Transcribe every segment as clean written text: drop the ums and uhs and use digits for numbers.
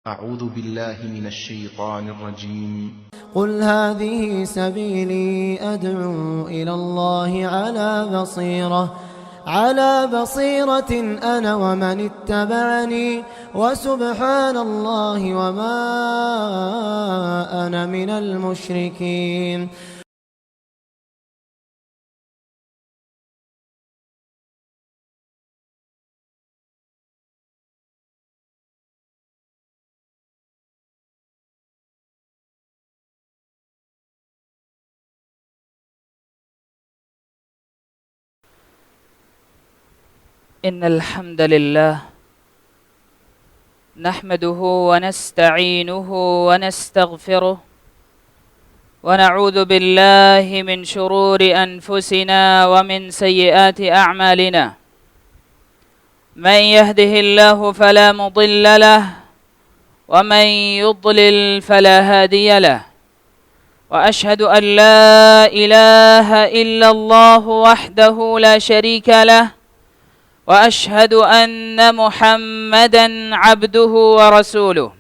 أعوذ بالله من الشيطان الرجيم. قل هذه سبيلي أدعو إلى الله على بصيرة أنا ومن اتبعني وسبحان الله وما أنا من المشركين. إن الحمد لله نحمده ونستعينه ونستغفره ونعوذ بالله من شرور أنفسنا ومن سيئات أعمالنا. من يهده الله فلا مضل له ومن يضلل فلا هادي له، وأشهد أن لا إله إلا الله وحده لا شريك له، وأشهد أن محمدًا عبده ورسوله.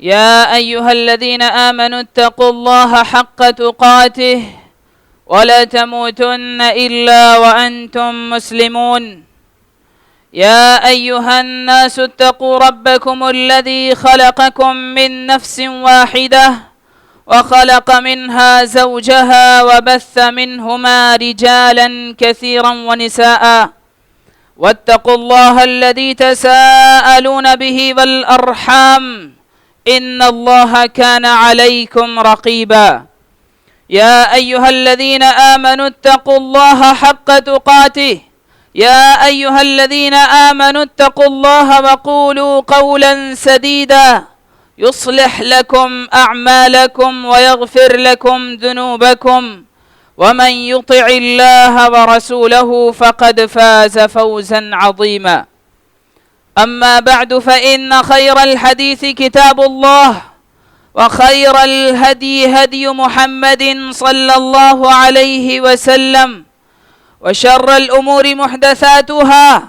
يا أيها الذين آمنوا اتقوا الله حق تقاته ولا تموتن إلا وأنتم مسلمون. يا أيها الناس اتقوا ربكم الذي خلقكم من نفس واحدة وخلق منها زوجها وبث منهما رجالا كثيرا ونساء، واتقوا الله الذي تساءلون به والأرحام إن الله كان عليكم رقيبا. يا أيها الذين آمنوا اتقوا الله حق تقاته يا أيها الذين آمنوا اتقوا الله وقولوا قولا سديدا يصلح لكم أعمالكم ويغفر لكم ذنوبكم، ومن يطع الله ورسوله فقد فاز فوزا عظيما. أما بعد، فإن خير الحديث كتاب الله، وخير الهدي هدي محمد صلى الله عليه وسلم، وشر الأمور محدثاتها،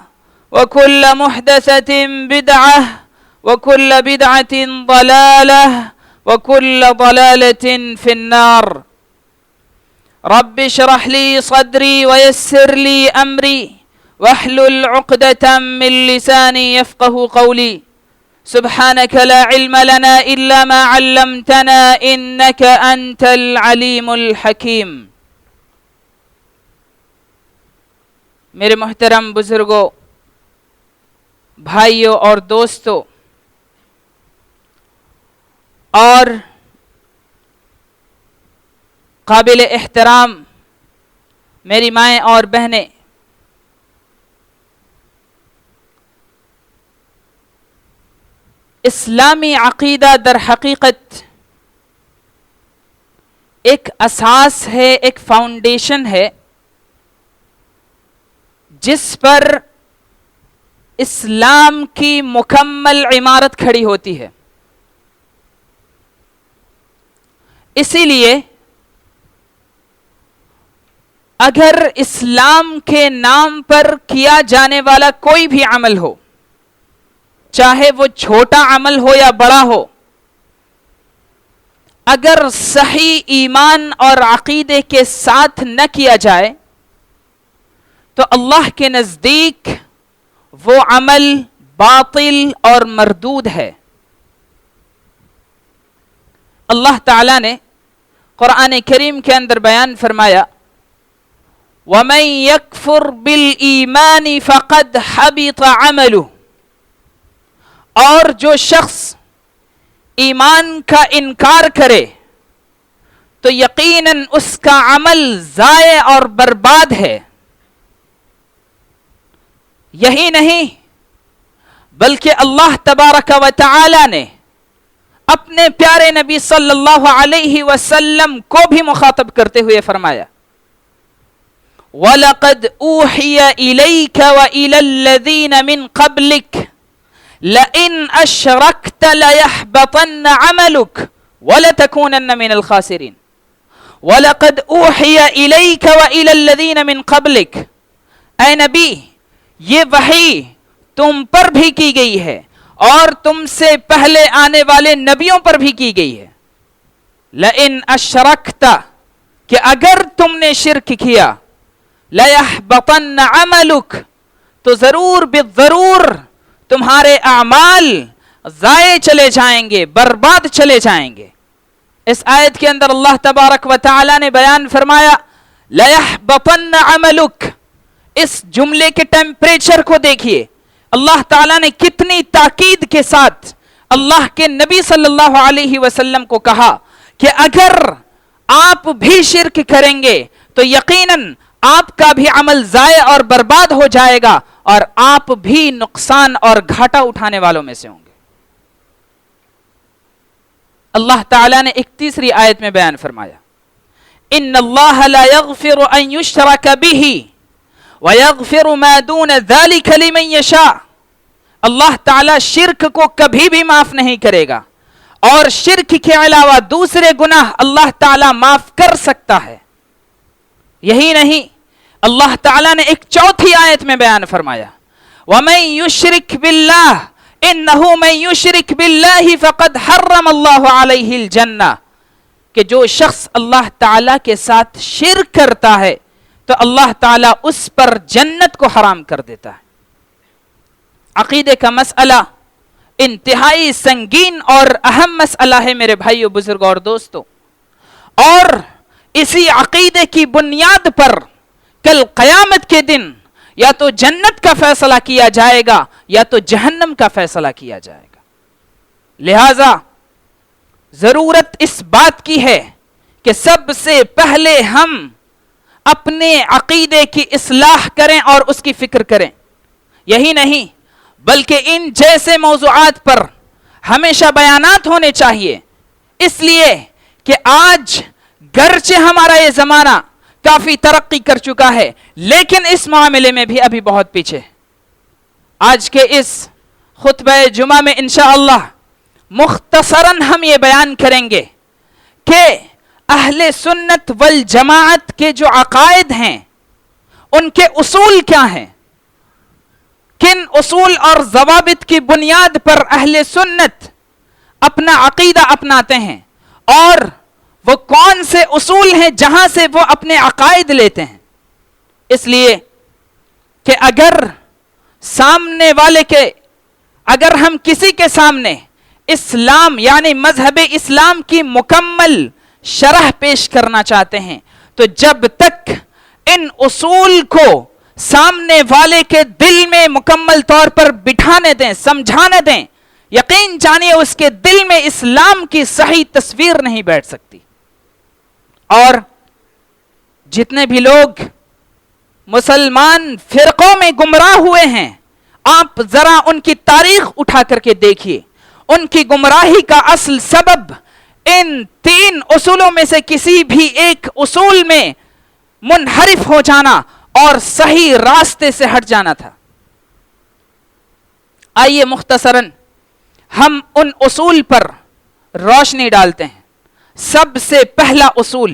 وكل محدثة بدعة، وكل بدعة ضلالة، وكل ضلالة في النار. رب اشرح لي صدري ويسر لي أمري واحلل عقدة من لساني يفقه قولي. سبحانك لا علم لنا إلا ما علمتنا إنك أنت العليم الحكيم. میرے محترم بزرگوں، بھائیوں اور دوستوں، اور قابل احترام میری مائیں اور بہنیں، اسلامی عقیدہ در حقیقت ایک اساس ہے، ایک فاؤنڈیشن ہے جس پر اسلام کی مکمل عمارت کھڑی ہوتی ہے۔ اسی لیے اگر اسلام کے نام پر کیا جانے والا کوئی بھی عمل ہو، چاہے وہ چھوٹا عمل ہو یا بڑا ہو، اگر صحیح ایمان اور عقیدے کے ساتھ نہ کیا جائے تو اللہ کے نزدیک وہ عمل باطل اور مردود ہے۔ اللہ تعالیٰ نے قرآن کریم کے اندر بیان فرمایا، وَمَن يَكْفُرْ بِالْإِيمَانِ فَقَدْ حَبِطَ عَمَلُهُ، اور جو شخص ایمان کا انکار کرے تو یقیناً اس کا عمل ضائع اور برباد ہے۔ یہی نہیں بلکہ اللہ تبارک و تعالی نے اپنے پیارے نبی صلی اللہ علیہ وسلم کو بھی مخاطب کرتے ہوئے فرمایا، وَلَقَدْ أُوحِيَ إِلَيْكَ وَإِلَى الَّذِينَ مِنْ قَبْلِكَ لَئِنْ أَشْرَكْتَ لَيَحْبَطَنَّ عَمَلُكَ وَلَتَكُونَنَّ مِنَ الْخَاسِرِينَ۔ وَلَقَدْ أُوحِيَ إِلَيْكَ وَإِلَى الَّذِينَ مِنْ قَبْلِكَ، اے نبی، یہ وحی تم پر بھی کی گئی ہے اور تم سے پہلے آنے والے نبیوں پر بھی کی گئی ہے. لئن اشرکت، کہ اگر تم نے شرک کیا، لیحبطن عملک، تو ضرور بالضرور تمہارے اعمال ضائع چلے جائیں گے، برباد چلے جائیں گے. اس آیت کے اندر اللہ تبارک و تعالی نے بیان فرمایا لیحبطن عملک. اس جملے کے ٹیمپریچر کو دیکھیے، اللہ تعالیٰ نے کتنی تاکید کے ساتھ اللہ کے نبی صلی اللہ علیہ وسلم کو کہا کہ اگر آپ بھی شرک کریں گے تو یقیناً آپ کا بھی عمل ضائع اور برباد ہو جائے گا اور آپ بھی نقصان اور گھاٹا اٹھانے والوں میں سے ہوں گے. اللہ تعالیٰ نے ایک تیسری آیت میں بیان فرمایا ان اللہ لا یغفر ان یشرک بہ وَيَغْفِرُ مَا دُونَ ذَلِكَ لِمَنْ يَشَاءُ. اللہ تعالیٰ شرک کو کبھی بھی معاف نہیں کرے گا اور شرک کے علاوہ دوسرے گناہ اللہ تعالیٰ معاف کر سکتا ہے. یہی نہیں، اللہ تعالیٰ نے ایک چوتھی آیت میں بیان فرمایا وَمَنْ يُشْرِكْ بِاللَّهِ إِنَّهُ مَنْ يُشْرِكْ بِاللَّهِ فَقَدْ حَرَّمَ اللَّهُ عَلَيْهِ الْجَنَّةِ. کہ جو شخص اللہ تعالیٰ کے ساتھ شرک کرتا ہے تو اللہ تعالیٰ اس پر جنت کو حرام کر دیتا ہے. عقیدے کا مسئلہ انتہائی سنگین اور اہم مسئلہ ہے میرے بھائیو، بزرگوں اور دوستو، اور اسی عقیدے کی بنیاد پر کل قیامت کے دن یا تو جنت کا فیصلہ کیا جائے گا یا تو جہنم کا فیصلہ کیا جائے گا. لہذا ضرورت اس بات کی ہے کہ سب سے پہلے ہم اپنے عقیدے کی اصلاح کریں اور اس کی فکر کریں. یہی نہیں بلکہ ان جیسے موضوعات پر ہمیشہ بیانات ہونے چاہیے، اس لیے کہ آج گرچہ ہمارا یہ زمانہ کافی ترقی کر چکا ہے لیکن اس معاملے میں بھی ابھی بہت پیچھے. آج کے اس خطبہ جمعہ میں انشاءاللہ مختصراً ہم یہ بیان کریں گے کہ اہل سنت والجماعت کے جو عقائد ہیں ان کے اصول کیا ہیں، کن اصول اور ضوابط کی بنیاد پر اہل سنت اپنا عقیدہ اپناتے ہیں اور وہ کون سے اصول ہیں جہاں سے وہ اپنے عقائد لیتے ہیں. اس لیے کہ اگر ہم کسی کے سامنے اسلام یعنی مذہب اسلام کی مکمل شرح پیش کرنا چاہتے ہیں تو جب تک ان اصول کو سامنے والے کے دل میں مکمل طور پر بٹھانے دیں، سمجھانے دیں، یقین جانیے اس کے دل میں اسلام کی صحیح تصویر نہیں بیٹھ سکتی. اور جتنے بھی لوگ مسلمان فرقوں میں گمراہ ہوئے ہیں، آپ ذرا ان کی تاریخ اٹھا کر کے دیکھیے. ان کی گمراہی کا اصل سبب ان 3 اصولوں میں سے کسی بھی ایک اصول میں منحرف ہو جانا اور صحیح راستے سے ہٹ جانا تھا. آئیے مختصراً ہم ان اصول پر روشنی ڈالتے ہیں. سب سے پہلا اصول،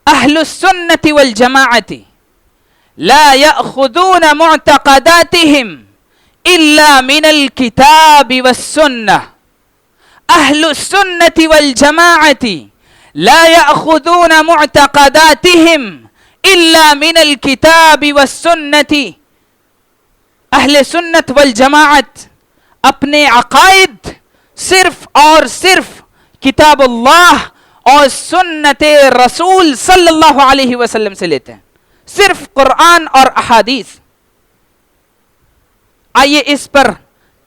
اہل السنت والجماعت لا یأخذون معتقداتهم الا من الكتاب والسنة. اہل السنت والجماعت لا یأخذون معتقداتهم الا من الكتاب والسنة. اہل سنت والجماعت اپنے عقائد صرف اور صرف کتاب اللہ اور سنت رسول صلی اللہ علیہ وسلم سے لیتے ہیں، صرف قرآن اور احادیث. آئیے اس پر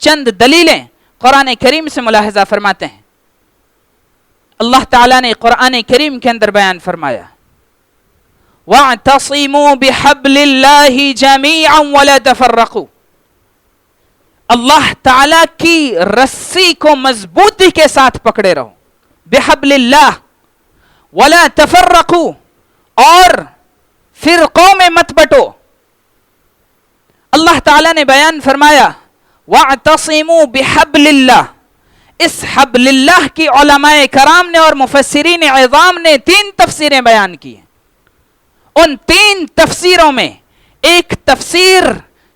چند دلیلیں قرآن کریم سے ملاحظہ فرماتے ہیں. اللہ تعالیٰ نے قرآن کریم کے اندر بیان فرمایا وَاعْتَصِمُوا بِحَبْلِ اللَّهِ جَمِيعًا وَلَا تَفَرَّقُوا. اللہ تعالیٰ کی رسی کو مضبوطی کے ساتھ پکڑے رہو، بحبل اللہ ولا تفرقوا، اور فرقوں میں مت بٹو. اللہ تعالیٰ نے بیان فرمایا وَاعْتَصِمُوا بِحَبْلِ اللَّهِ. اس حبل اللہ کی علماء کرام نے اور مفسرین عظام نے 3 تفسیریں بیان کی ہیں. ان 3 تفسیروں میں ایک تفسیر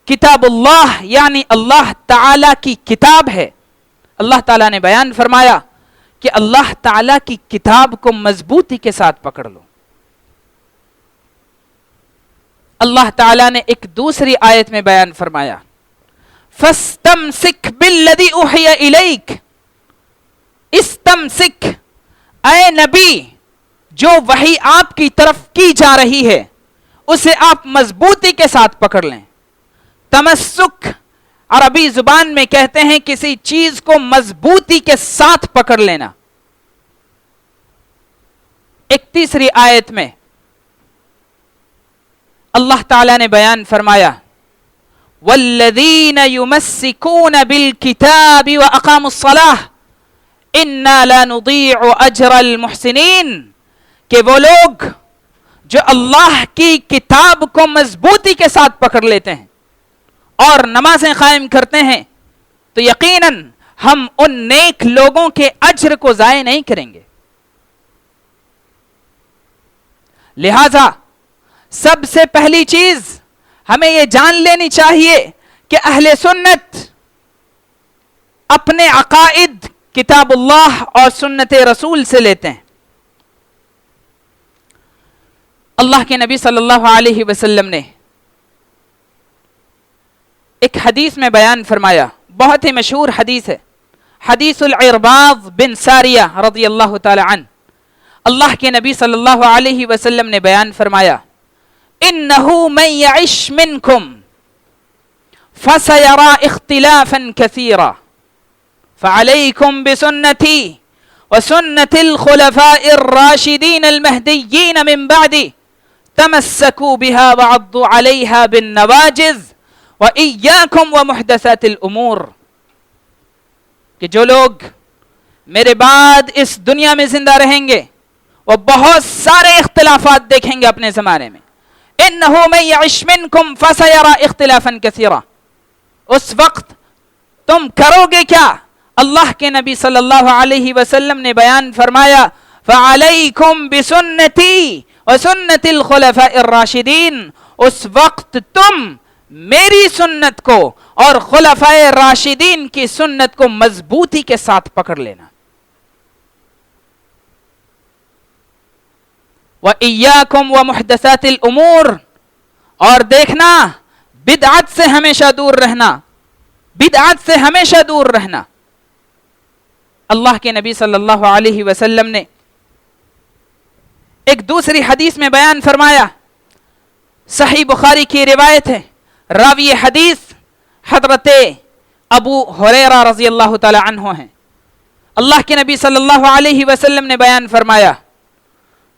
کتاب اللہ یعنی اللہ تعالی کی کتاب ہے. اللہ تعالیٰ نے بیان فرمایا کہ اللہ تعالیٰ کی کتاب کو مضبوطی کے ساتھ پکڑ لو. اللہ تعالیٰ نے ایک دوسری آیت میں بیان فرمایا فَاسْتَمْسِكْ بِالَّذِي أُوحِيَ إِلَيْكَ. استمسک، اے نبی جو وحی آپ کی طرف کی جا رہی ہے اسے آپ مضبوطی کے ساتھ پکڑ لیں. تمسک عربی زبان میں کہتے ہیں کسی چیز کو مضبوطی کے ساتھ پکڑ لینا. ایک تیسری آیت میں اللہ تعالیٰ نے بیان فرمایا وَالَّذِينَ يُمَسِّكُونَ بِالْكِتَابِ وَأَقَامُوا الصَّلَاةَ اِنَّا لَا نُضِيعُ أَجْرَ الْمُحْسِنِينَ، کہ وہ لوگ جو اللہ کی کتاب کو مضبوطی کے ساتھ پکڑ لیتے ہیں اور نمازیں قائم کرتے ہیں تو یقیناً ہم ان نیک لوگوں کے اجر کو ضائع نہیں کریں گے. لہذا سب سے پہلی چیز ہمیں یہ جان لینی چاہیے کہ اہل سنت اپنے عقائد کتاب اللہ اور سنت رسول سے لیتے ہیں. اللہ کے نبی صلی اللہ علیہ وسلم نے ایک حدیث میں بیان فرمایا، بہت ہی مشہور حدیث ہے، حدیث العرباض بن ساریہ رضی اللہ تعالی عنہ. اللہ کے نبی صلی اللہ علیہ وسلم نے بیان فرمایا انہو من یعش منکم فسیرا اختلافا کثیرا فعلیکم بسنتی وسنت الخلفاء الراشدین المہدیین من بعدی تمسکوا بها وعضوا علیہا بالنواجذ وَإِيَّاكُمْ وَمُحْدَثَاتِ الْأُمُورِ، کہ جو لوگ میرے بعد اس دنیا میں زندہ رہیں گے وہ بہت سارے اختلافات دیکھیں گے اپنے زمانے میں. اِنَّهُ مَن يَعِشْ مِنْكُمْ فَسَيَرَى اخْتِلَافًا كَثِيرًا. اس وقت تم کرو گے کیا؟ اللہ کے نبی صلی اللہ علیہ وسلم نے بیان فرمایا فَعَلَيْكُمْ بِسُنَّتِي وَسُنَّتِ الْخُلَفَاءِ الرَّاشِدِينَ. اس وقت تم میری سنت کو اور خلفائے راشدین کی سنت کو مضبوطی کے ساتھ پکڑ لینا. وَإِيَّاكُمْ وَمُحْدَثَاتِ الْأُمُورِ، اور دیکھنا بدعت سے ہمیشہ دور رہنا، بدعت سے ہمیشہ دور رہنا. اللہ کے نبی صلی اللہ علیہ وسلم نے ایک دوسری حدیث میں بیان فرمایا، صحیح بخاری کی روایت ہے، راوی حدیث حضرت ابو ہریرہ رضی اللہ تعالی عنہ ہیں. اللہ کے نبی صلی اللہ علیہ وسلم نے بیان فرمایا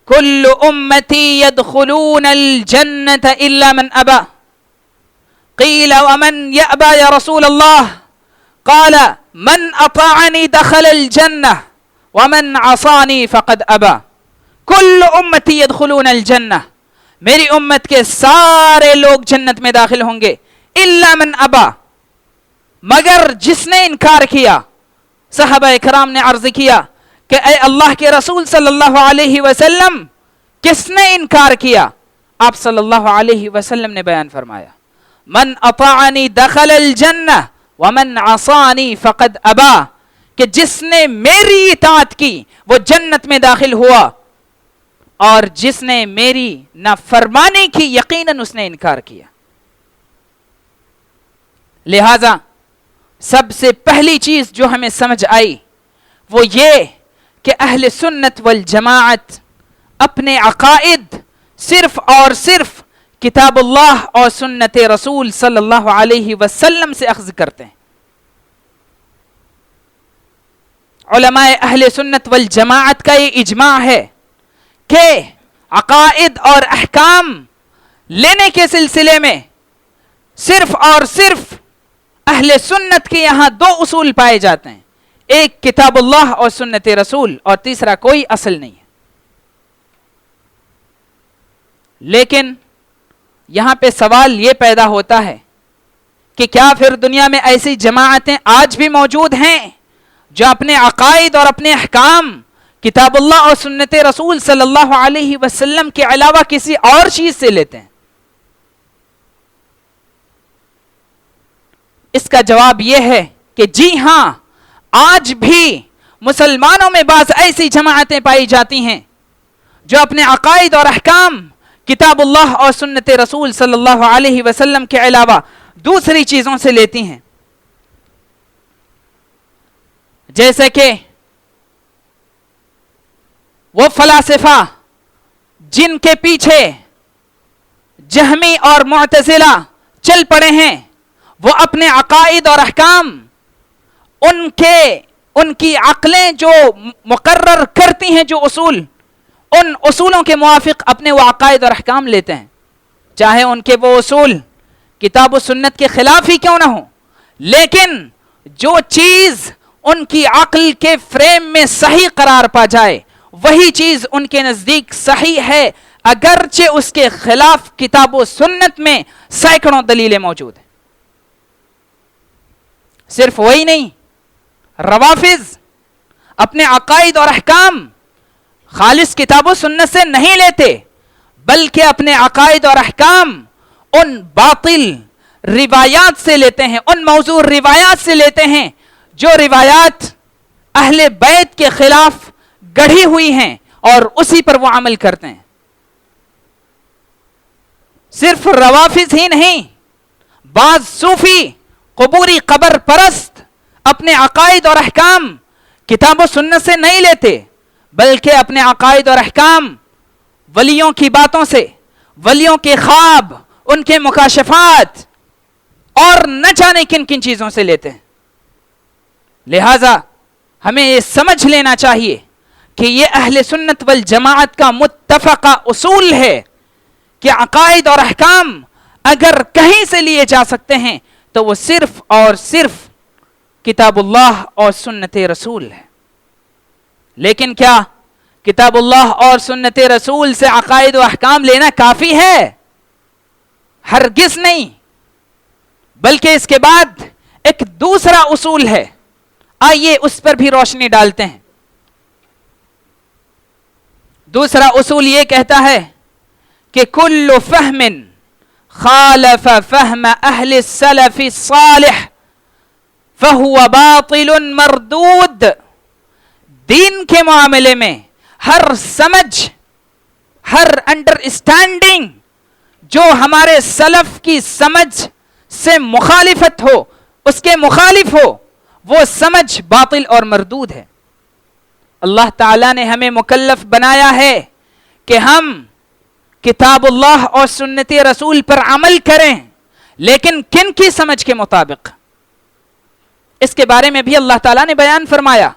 کل امتی يدخلون الجنة الا من ابى قیل ومن یأبى یا رسول اللہ قال من اطاعنی دخل الجنة ومن عصانی فقد ابى. کل امتی يدخلون الجنة، میری امت کے سارے لوگ جنت میں داخل ہوں گے الا من ابا، مگر جس نے انکار کیا. صحابہ کرام نے عرض کیا کہ اے اللہ کے رسول صلی اللہ علیہ وسلم کس نے انکار کیا؟ آپ صلی اللہ علیہ وسلم نے بیان فرمایا من اطاعنی دخل الجنہ ومن عصانی فقد ابا، کہ جس نے میری اطاعت کی وہ جنت میں داخل ہوا اور جس نے میری نافرمانی کی یقیناً اس نے انکار کیا. لہذا سب سے پہلی چیز جو ہمیں سمجھ آئی وہ یہ کہ اہل سنت والجماعت اپنے عقائد صرف اور صرف کتاب اللہ اور سنت رسول صلی اللہ علیہ وسلم سے اخذ کرتے ہیں. علماء اہل سنت والجماعت کا یہ اجماع ہے کہ عقائد اور احکام لینے کے سلسلے میں صرف اور صرف اہل سنت کے یہاں دو اصول پائے جاتے ہیں، ایک کتاب اللہ اور سنت رسول اور تیسرا کوئی اصل نہیں ہے. لیکن یہاں پہ سوال یہ پیدا ہوتا ہے کہ کیا پھر دنیا میں ایسی جماعتیں آج بھی موجود ہیں جو اپنے عقائد اور اپنے احکام کتاب اللہ اور سنت رسول صلی اللہ علیہ وسلم کے علاوہ کسی اور چیز سے لیتے ہیں؟ اس کا جواب یہ ہے کہ جی ہاں، آج بھی مسلمانوں میں بعض ایسی جماعتیں پائی جاتی ہیں جو اپنے عقائد اور احکام کتاب اللہ اور سنت رسول صلی اللہ علیہ وسلم کے علاوہ دوسری چیزوں سے لیتی ہیں، جیسے کہ وہ فلاسفہ جن کے پیچھے جہمی اور معتزلہ چل پڑے ہیں، وہ اپنے عقائد اور احکام ان کی عقلیں جو مقرر کرتی ہیں، جو اصول، ان اصولوں کے موافق اپنے وہ عقائد اور احکام لیتے ہیں، چاہے ان کے وہ اصول کتاب و سنت کے خلاف ہی کیوں نہ ہو، لیکن جو چیز ان کی عقل کے فریم میں صحیح قرار پا جائے وہی چیز ان کے نزدیک صحیح ہے، اگرچہ اس کے خلاف کتاب و سنت میں سینکڑوں دلیلیں موجود ہیں۔ صرف وہی نہیں، روافض اپنے عقائد اور احکام خالص کتاب و سنت سے نہیں لیتے، بلکہ اپنے عقائد اور احکام ان باطل روایات سے لیتے ہیں، ان موضوع روایات سے لیتے ہیں جو روایات اہل بیت کے خلاف گڑھی ہوئی ہیں، اور اسی پر وہ عمل کرتے ہیں۔ صرف روافض ہی نہیں، بعض صوفی قبوری قبر پرست اپنے عقائد اور احکام کتاب و سنت سے نہیں لیتے، بلکہ اپنے عقائد اور احکام ولیوں کی باتوں سے، ولیوں کے خواب، ان کے مکاشفات اور نہ جانے کن کن چیزوں سے لیتے ہیں۔ لہذا ہمیں یہ سمجھ لینا چاہیے کہ یہ اہل سنت والجماعت کا متفقہ اصول ہے کہ عقائد اور احکام اگر کہیں سے لیے جا سکتے ہیں تو وہ صرف اور صرف کتاب اللہ اور سنت رسول ہے۔ لیکن کیا کتاب اللہ اور سنت رسول سے عقائد و احکام لینا کافی ہے؟ ہرگز نہیں، بلکہ اس کے بعد ایک دوسرا اصول ہے، آئیے اس پر بھی روشنی ڈالتے ہیں۔ دوسرا اصول یہ کہتا ہے کہ کل فہم خالف فہم اہل السلف الصالح فہو باطل مردود۔ دین کے معاملے میں ہر سمجھ، ہر انڈرسٹینڈنگ جو ہمارے سلف کی سمجھ سے مخالفت ہو، اس کے مخالف ہو، وہ سمجھ باطل اور مردود ہے۔ اللہ تعالیٰ نے ہمیں مکلف بنایا ہے کہ ہم کتاب اللہ اور سنت رسول پر عمل کریں، لیکن کن کی سمجھ کے مطابق؟ اس کے بارے میں بھی اللہ تعالیٰ نے بیان فرمایا،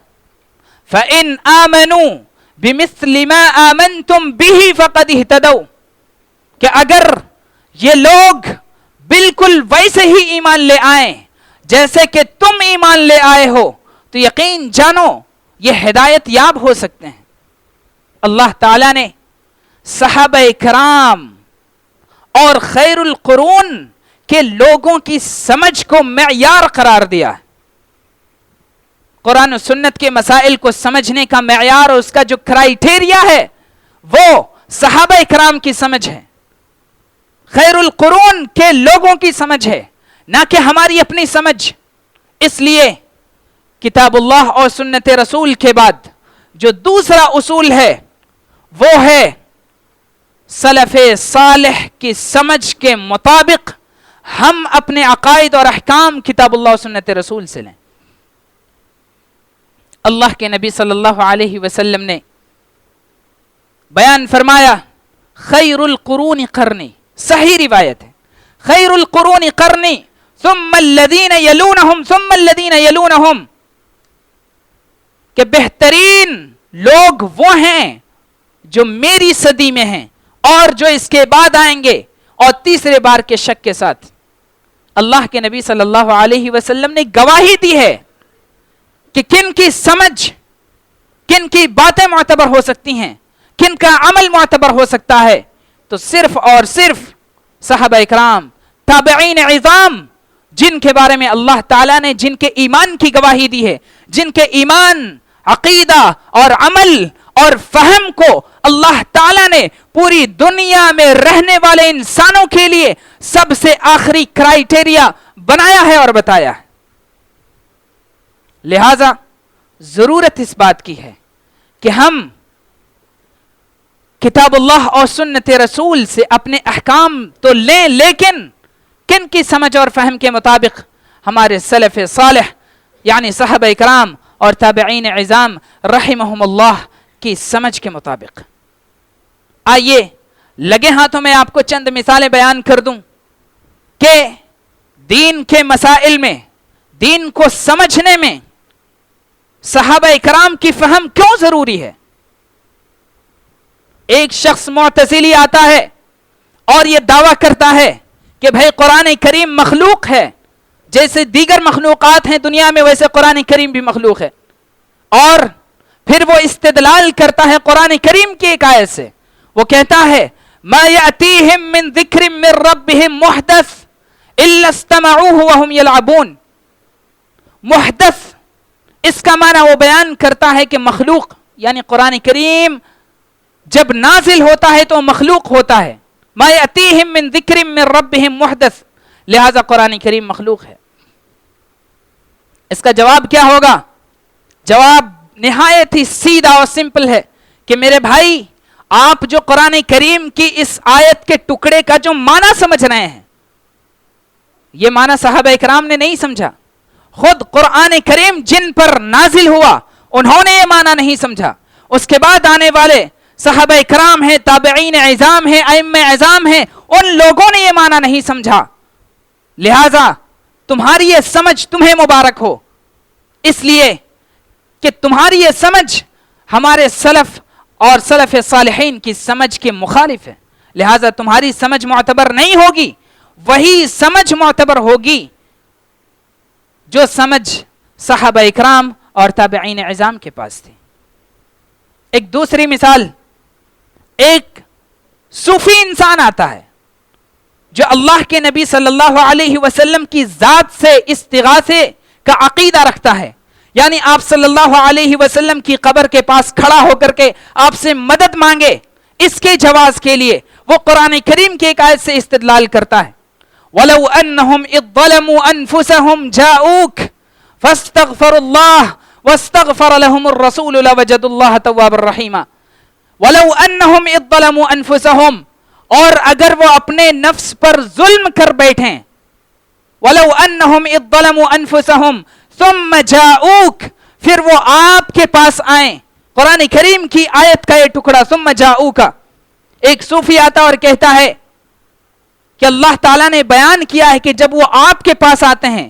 فَإِنْ آمَنُوا بِمِثْلِ مَا آمَنْتُمْ بِهِ فَقَدْ اهْتَدَوْا، کہ اگر یہ لوگ بالکل ویسے ہی ایمان لے آئیں جیسے کہ تم ایمان لے آئے ہو تو یقین جانو یہ ہدایت یاب ہو سکتے ہیں۔ اللہ تعالیٰ نے صحابہ کرام اور خیر القرون کے لوگوں کی سمجھ کو معیار قرار دیا ہے۔ قرآن و سنت کے مسائل کو سمجھنے کا معیار اور اس کا جو کرائیٹیریا ہے وہ صحابہ کرام کی سمجھ ہے، خیر القرون کے لوگوں کی سمجھ ہے، نہ کہ ہماری اپنی سمجھ۔ اس لیے کتاب اللہ اور سنت رسول کے بعد جو دوسرا اصول ہے وہ ہے سلف صالح کی سمجھ کے مطابق ہم اپنے عقائد اور احکام کتاب اللہ اور سنت رسول سے لیں۔ اللہ کے نبی صلی اللہ علیہ وسلم نے بیان فرمایا، خیر القرون قرنی، صحیح روایت ہے، خیر القرون قرنی ثم الذین یلونہم ثم الذین یلونہم، کہ بہترین لوگ وہ ہیں جو میری صدی میں ہیں اور جو اس کے بعد آئیں گے، اور تیسرے بار کے شک کے ساتھ اللہ کے نبی صلی اللہ علیہ وسلم نے گواہی دی ہے کہ کن کی سمجھ، کن کی باتیں معتبر ہو سکتی ہیں، کن کا عمل معتبر ہو سکتا ہے، تو صرف اور صرف صحابہ اکرام، تابعین عظام، جن کے بارے میں اللہ تعالیٰ نے جن کے ایمان کی گواہی دی ہے، جن کے ایمان، عقیدہ اور عمل اور فہم کو اللہ تعالیٰ نے پوری دنیا میں رہنے والے انسانوں کے لیے سب سے آخری کرائیٹیریا بنایا ہے اور بتایا ہے. لہذا ضرورت اس بات کی ہے کہ ہم کتاب اللہ اور سنت رسول سے اپنے احکام تو لیں، لیکن کن کی سمجھ اور فہم کے مطابق؟ ہمارے سلف صالح یعنی صحابہ کرام اور تابعین عظام رحمہم اللہ کی سمجھ کے مطابق. آئیے لگے ہاتھوں میں آپ کو چند مثالیں بیان کر دوں کہ دین کے مسائل میں، دین کو سمجھنے میں صحابہ کرام کی فہم کیوں ضروری ہے. ایک شخص معتزلی آتا ہے اور یہ دعویٰ کرتا ہے کہ بھائی قرآن کریم مخلوق ہے، جیسے دیگر مخلوقات ہیں دنیا میں ویسے قرآن کریم بھی مخلوق ہے، اور پھر وہ استدلال کرتا ہے قرآن کریم کی ایک آیت سے. وہ کہتا ہے ما یأتیہم من ذکر من ربہم محدث الا استمعوہ وہم یلعبون. محدث اس کا معنی وہ بیان کرتا ہے کہ مخلوق، یعنی قرآن کریم جب نازل ہوتا ہے تو مخلوق ہوتا ہے. ما یأتیہم من ذکر من ربہم محدث، لہذا قرآن کریم مخلوق ہے. اس کا جواب کیا ہوگا؟ جواب نہایت ہی سیدھا اور سمپل ہے کہ میرے بھائی، آپ جو قرآن کریم کی اس آیت کے ٹکڑے کا جو معنی سمجھ رہے ہیں، یہ معنی صحابہ کرام نے نہیں سمجھا. خود قرآن کریم جن پر نازل ہوا انہوں نے یہ معنی نہیں سمجھا. اس کے بعد آنے والے صحابہ کرام ہیں، تابعین عظام ہیں، ائمہ عظام ہیں، ان لوگوں نے یہ معنی نہیں سمجھا. لہذا تمہاری یہ سمجھ تمہیں مبارک ہو، اس لیے کہ تمہاری یہ سمجھ ہمارے سلف اور سلف صالحین کی سمجھ کے مخالف ہے. لہذا تمہاری سمجھ معتبر نہیں ہوگی، وہی سمجھ معتبر ہوگی جو سمجھ صحابہ اکرام اور تابعین عظام کے پاس تھی. ایک دوسری مثال، ایک صوفی انسان آتا ہے جو اللہ کے نبی صلی اللہ علیہ وسلم کی ذات سے استغاثے کا عقیدہ رکھتا ہے، یعنی آپ صلی اللہ علیہ وسلم کی قبر کے پاس کھڑا ہو کر کے آپ سے مدد مانگے. اس کے جواز کے لیے وہ قرآن کریم کی ایک آیت سے استدلال کرتا ہے. وَلَوْ أَنَّهُمْ إِذْ ظَلَمُوا أَنفُسَهُمْ جَاءُوكَ فَاسْتَغْفَرُوا اللَّهَ وَاسْتَغْفَرَ لَهُمُ الرَّسُولُ لَوَجَدُوا اللَّهَ تَوَّابًا رَحِيمًا. وَلَوْ أَنَّهُمْ إِذْ ظَلَمُوا أَنفُسَهُمْ، اور اگر وہ اپنے نفس پر ظلم کر بیٹھیں، وَلَوْ أَنَّهُمْ إِذْ ظَلَمُوا أَنفُسَهُمْ ثُمَّ جَاءُوكَ، پھر وہ آپ کے پاس آئیں. قرآن کریم کی آیت کا یہ ٹکڑا ثُمَّ جَاءُوكَ. ایک صوفی آتا اور کہتا ہے کہ اللہ تعالیٰ نے بیان کیا ہے کہ جب وہ آپ کے پاس آتے ہیں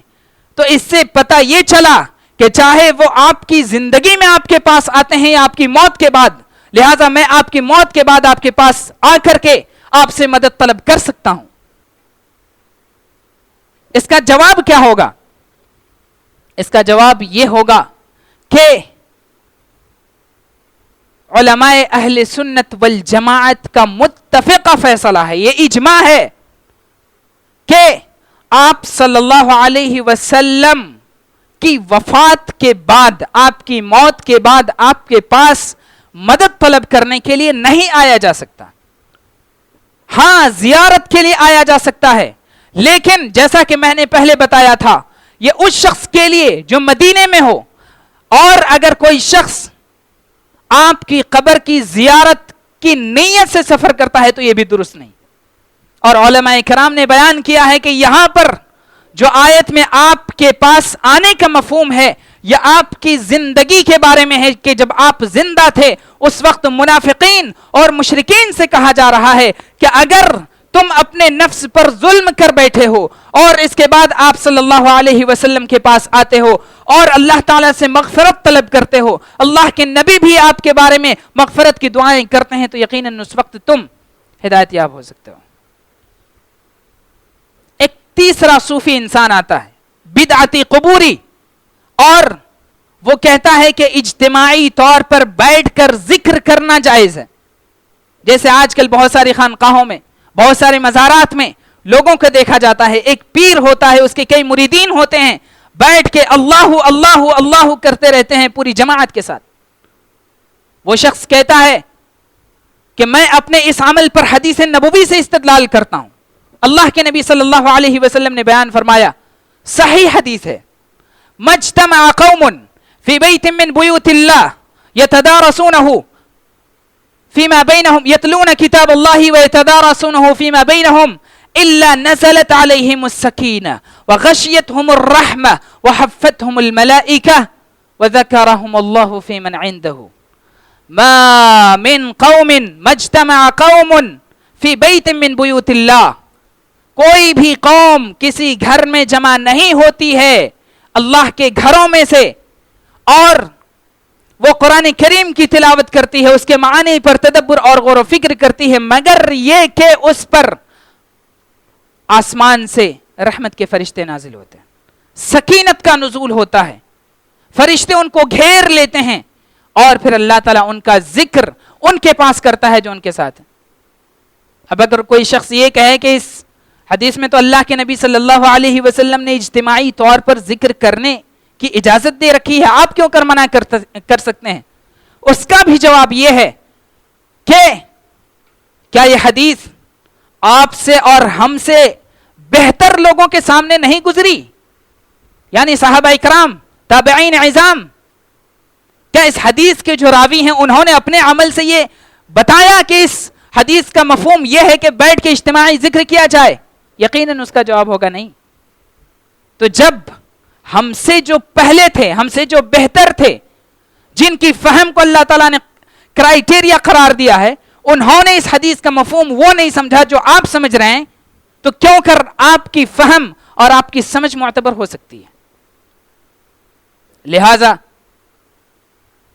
تو اس سے پتہ یہ چلا کہ چاہے وہ آپ کی زندگی میں آپ کے پاس آتے ہیں یا آپ کی موت کے بعد، لہٰذا میں آپ کی موت کے بعد آپ کے پاس آ کر کے آپ سے مدد طلب کر سکتا ہوں. اس کا جواب کیا ہوگا؟ اس کا جواب یہ ہوگا کہ علماء اہل سنت والجماعت کا متفقہ فیصلہ ہے، یہ اجماع ہے کہ آپ صلی اللہ علیہ وسلم کی وفات کے بعد، آپ کی موت کے بعد آپ کے پاس مدد طلب کرنے کے لیے نہیں آیا جا سکتا. ہاں زیارت کے لیے آیا جا سکتا ہے، لیکن جیسا کہ میں نے پہلے بتایا تھا یہ اس شخص کے لیے جو مدینے میں ہو، اور اگر کوئی شخص آپ کی قبر کی زیارت کی نیت سے سفر کرتا ہے تو یہ بھی درست نہیں. اور علماء کرام نے بیان کیا ہے کہ یہاں پر جو آیت میں آپ کے پاس آنے کا مفہوم ہے یہ آپ کی زندگی کے بارے میں ہے کہ جب آپ زندہ تھے اس وقت منافقین اور مشرکین سے کہا جا رہا ہے کہ اگر تم اپنے نفس پر ظلم کر بیٹھے ہو اور اس کے بعد آپ صلی اللہ علیہ وسلم کے پاس آتے ہو اور اللہ تعالیٰ سے مغفرت طلب کرتے ہو، اللہ کے نبی بھی آپ کے بارے میں مغفرت کی دعائیں کرتے ہیں، تو یقیناً اس وقت تم ہدایت یاب ہو سکتے ہو. ایک تیسرا صوفی انسان آتا ہے، بدعتی قبوری، اور وہ کہتا ہے کہ اجتماعی طور پر بیٹھ کر ذکر کرنا جائز ہے. جیسے آج کل بہت ساری خانقاہوں میں، بہت سارے مزارات میں لوگوں کو دیکھا جاتا ہے، ایک پیر ہوتا ہے، اس کے کئی مریدین ہوتے ہیں، بیٹھ کے اللہ اللہ اللہ کرتے رہتے ہیں پوری جماعت کے ساتھ. وہ شخص کہتا ہے کہ میں اپنے اس عمل پر حدیث نبوی سے استدلال کرتا ہوں. اللہ کے نبی صلی اللہ علیہ وسلم نے بیان فرمایا, صحیح حدیث ہے, مجتمع قوم فی بیت من بیوت اللہ یتدارسونہ فیما بینہم یتلون کتاب اللہ ویتدارسونہ فیما بینہم الا نزلت علیہم السکینہ وغشیتہم الرحمہ وحفتہم الملائکہ وذکرہم اللہ فی من عندہ. ما من قوم مجتمع قوم فی بیت من بیوت اللہ, کوئی بھی قوم کسی گھر میں جمع نہیں ہوتی ہے اللہ کے گھروں میں سے اور وہ قرآن کریم کی تلاوت کرتی ہے, اس کے معنی پر تدبر اور غور و فکر کرتی ہے, مگر یہ کہ اس پر آسمان سے رحمت کے فرشتے نازل ہوتے ہیں, سکینت کا نزول ہوتا ہے, فرشتے ان کو گھیر لیتے ہیں اور پھر اللہ تعالیٰ ان کا ذکر ان کے پاس کرتا ہے جو ان کے ساتھ ہے. اب اگر کوئی شخص یہ کہے کہ اس حدیث میں تو اللہ کے نبی صلی اللہ علیہ وسلم نے اجتماعی طور پر ذکر کرنے کی اجازت دے رکھی ہے, آپ کیوں کر منع کر سکتے ہیں؟ اس کا بھی جواب یہ ہے کہ کیا یہ حدیث آپ سے اور ہم سے بہتر لوگوں کے سامنے نہیں گزری, یعنی صحابہ کرام, تابعین عظام؟ کیا اس حدیث کے جو راوی ہیں انہوں نے اپنے عمل سے یہ بتایا کہ اس حدیث کا مفہوم یہ ہے کہ بیٹھ کے اجتماعی ذکر کیا جائے؟ یقیناً اس کا جواب ہوگا نہیں. تو جب ہم سے جو پہلے تھے, ہم سے جو بہتر تھے, جن کی فہم کو اللہ تعالیٰ نے کرائیٹیریا قرار دیا ہے, انہوں نے اس حدیث کا مفہوم وہ نہیں سمجھا جو آپ سمجھ رہے ہیں, تو کیوں کر آپ کی فہم اور آپ کی سمجھ معتبر ہو سکتی ہے؟ لہذا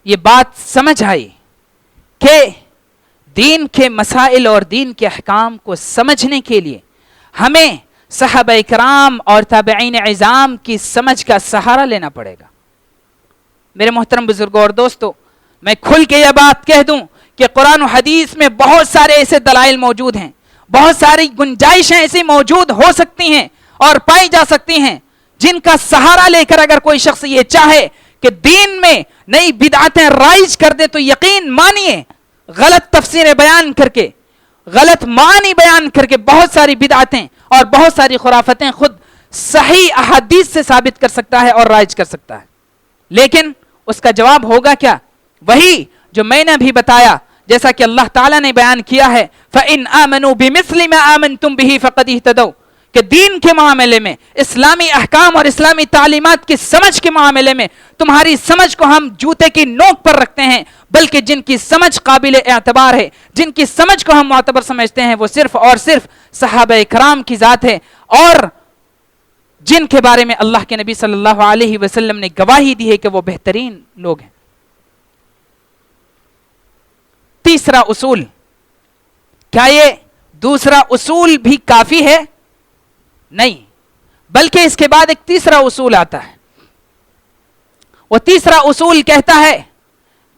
یہ بات سمجھ آئی کہ دین کے مسائل اور دین کے احکام کو سمجھنے کے لیے ہمیں صحابہ کرام اور تابعین عظام کی سمجھ کا سہارا لینا پڑے گا. میرے محترم بزرگوں اور دوستو, میں کھل کے یہ بات کہہ دوں کہ قرآن و حدیث میں بہت سارے ایسے دلائل موجود ہیں, بہت ساری گنجائشیں ایسی موجود ہو سکتی ہیں اور پائی جا سکتی ہیں جن کا سہارا لے کر اگر کوئی شخص یہ چاہے کہ دین میں نئی بدعتیں رائج کر دے, تو یقین مانیے غلط تفسیریں بیان کر کے, غلط معنی بیان کر کے بہت ساری بدعتیں اور بہت ساری خرافتیں خود صحیح احادیث سے ثابت کر سکتا ہے اور رائج کر سکتا ہے. لیکن اس کا جواب ہوگا کیا؟ وہی جو میں نے بھی بتایا, جیسا کہ اللہ تعالیٰ نے بیان کیا ہے, فَإِنْ آمَنُوا بِمِثْلِ مَا آمَنْتُمْ بِهِ فَقَدْ اهْتَدَوْا, کہ دین کے معاملے میں, اسلامی احکام اور اسلامی تعلیمات کی سمجھ کے معاملے میں تمہاری سمجھ کو ہم جوتے کی نوک پر رکھتے ہیں, بلکہ جن کی سمجھ قابل اعتبار ہے, جن کی سمجھ کو ہم معتبر سمجھتے ہیں, وہ صرف اور صرف صحابہ کرام کی ذات ہے, اور جن کے بارے میں اللہ کے نبی صلی اللہ علیہ وسلم نے گواہی دی ہے کہ وہ بہترین لوگ ہیں. تیسرا اصول, کیا یہ دوسرا اصول بھی کافی ہے؟ نہیں, بلکہ اس کے بعد ایک تیسرا اصول آتا ہے. وہ تیسرا اصول کہتا ہے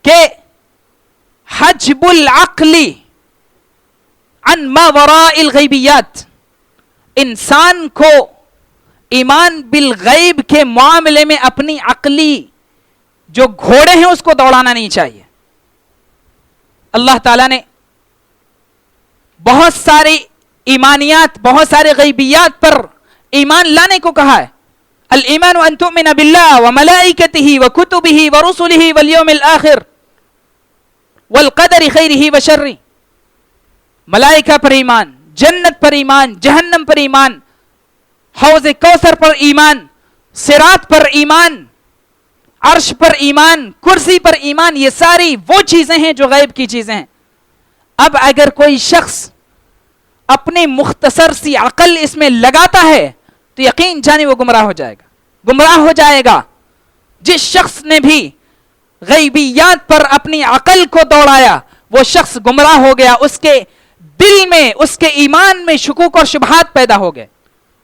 کہ حجب العقل عن ما وراء الغیبیات, انسان کو ایمان بالغیب کے معاملے میں اپنی عقلی جو گھوڑے ہیں اس کو دوڑانا نہیں چاہیے. اللہ تعالیٰ نے بہت ساری ایمانیات, بہت سارے غیبیات پر ایمان لانے کو کہا ہے. الایمان ان تؤمن باللہ وملائکتہ وکتبہ ورسلہ والیوم الآخر والقدر خیرہ وشرہ. ملائکہ پر ایمان, جنت پر ایمان, جہنم پر ایمان, حوض کوثر پر ایمان, صراط پر ایمان, عرش پر ایمان, کرسی پر ایمان. یہ ساری وہ چیزیں ہیں جو غیب کی چیزیں ہیں. اب اگر کوئی شخص اپنی مختصر سی عقل اس میں لگاتا ہے تو یقین جانے وہ گمراہ ہو جائے گا, گمراہ ہو جائے گا. جس شخص نے بھی غیبیات پر اپنی عقل کو دوڑایا وہ شخص گمراہ ہو گیا. اس کے دل میں, اس کے ایمان میں شکوک اور شبہات پیدا ہو گئے.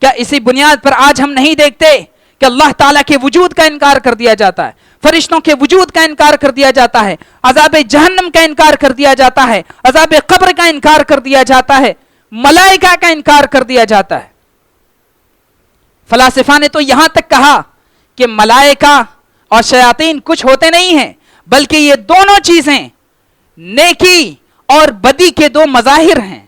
کیا اسی بنیاد پر آج ہم نہیں دیکھتے کہ اللہ تعالیٰ کے وجود کا انکار کر دیا جاتا ہے, فرشتوں کے وجود کا انکار کر دیا جاتا ہے, عذاب جہنم کا انکار کر دیا جاتا ہے, عذاب قبر کا انکار کر دیا جاتا ہے, ملائکہ کا انکار کر دیا جاتا ہے. فلاسفہ نے تو یہاں تک کہا کہ ملائکہ اور شیاطین کچھ ہوتے نہیں ہیں, بلکہ یہ دونوں چیزیں نیکی اور بدی کے دو مظاہر ہیں.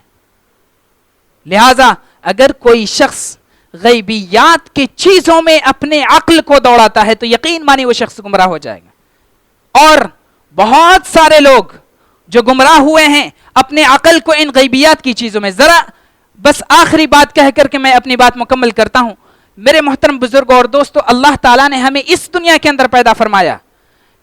لہذا اگر کوئی شخص غیبیات کی چیزوں میں اپنے عقل کو دوڑاتا ہے تو یقین مانی وہ شخص گمراہ ہو جائے گا. اور بہت سارے لوگ جو گمراہ ہوئے ہیں اپنے عقل کو ان غیبیات کی چیزوں میں. ذرا بس آخری بات کہہ کر کے میں اپنی بات مکمل کرتا ہوں. میرے محترم بزرگوں اور دوستو، اللہ تعالیٰ نے ہمیں اس دنیا کے اندر پیدا فرمایا.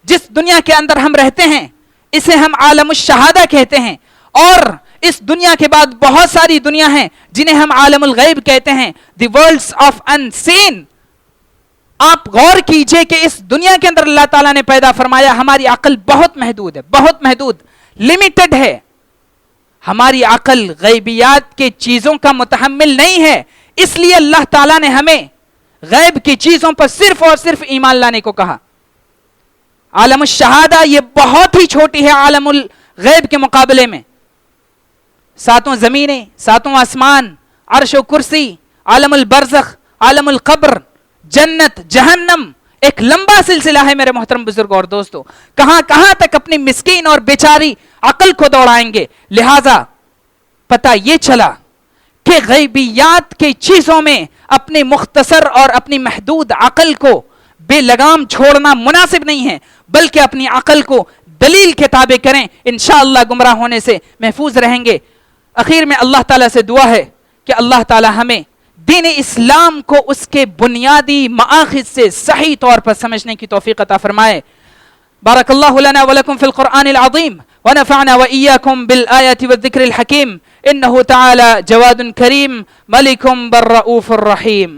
جس دنیا کے اندر ہم رہتے ہیں اسے ہم عالم الشہادہ کہتے ہیں، اور اس دنیا کے بعد بہت ساری دنیا ہیں جنہیں ہم عالم الغیب کہتے ہیں، دی ورلڈز آف انسین. آپ غور کیجئے کہ اس دنیا کے اندر اللہ تعالیٰ نے پیدا فرمایا. ہماری عقل بہت محدود ہے، بہت محدود، لمیٹڈ ہے. ہماری عقل غیبیات کے چیزوں کا متحمل نہیں ہے. اس لیے اللہ تعالیٰ نے ہمیں غیب کی چیزوں پر صرف اور صرف ایمان لانے کو کہا. عالم الشہادہ یہ بہت ہی چھوٹی ہے عالم الغیب کے مقابلے میں. ساتوں زمینیں، ساتوں آسمان، عرش و کرسی، عالم البرزخ، عالم القبر، جنت، جہنم، ایک لمبا سلسلہ ہے میرے محترم بزرگوں اور دوستو. کہاں کہاں تک اپنی مسکین اور بیچاری عقل کو دوڑائیں گے. لہذا پتہ یہ چلا کہ غیبیات کی چیزوں میں اپنے مختصر اور اپنی محدود عقل کو بے لگام چھوڑنا مناسب نہیں ہے، بلکہ اپنی عقل کو دلیل کے تابع کریں. انشاءاللہ گمراہ ہونے سے محفوظ رہیں گے. اخیر میں اللہ تعالیٰ سے دعا ہے کہ اللہ تعالیٰ ہمیں دین اسلام کو اس کے بنیادی مآخذ سے صحیح طور پر سمجھنے کی توفیق عطا فرمائے. بارک اللہ لنا ولکم فی القرآن العظیم ونفعنا وإياكم بالآيات والذكر الحكيم إنه تعالى جواد كريم ملك بالرؤوف الرحيم.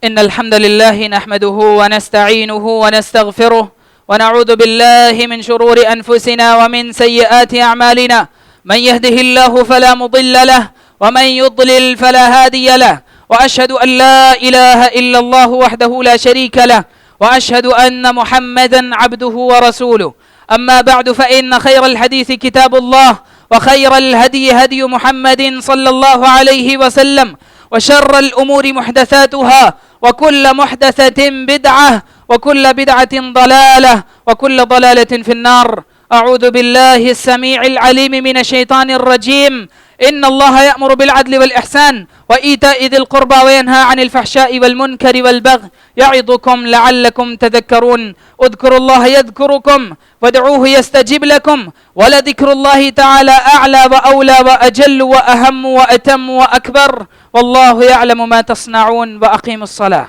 إن الحمد لله نحمده ونستعينه ونستغفره ونعوذ بالله من شرور أنفسنا ومن سيئات أعمالنا. من يهده الله فلا مضل له ومن يضلل فلا هادي له. وأشهد أن لا إله إلا الله وحده لا شريك له وأشهد أن محمدا عبده ورسوله. أما بعد فإن خير الحديث كتاب الله وخير الهدي هدي محمد صلى الله عليه وسلم وشر الأمور محدثاتها وكل محدثة بدعة وكل بدعة ضلالة وكل ضلالة في النار. أعوذ بالله السميع العليم من الشيطان الرجيم. إن الله يأمر بالعدل والإحسان وإيتاء ذي القربى وينهى عن الفحشاء والمنكر والبغي يعظكم لعلكم تذكرون. اذكروا الله يذكركم وادعوه يستجب لكم ولذكر الله تعالى أعلى وأولى وأجل وأهم وأتم وأكبر والله يعلم ما تصنعون. وأقيموا الصلاة.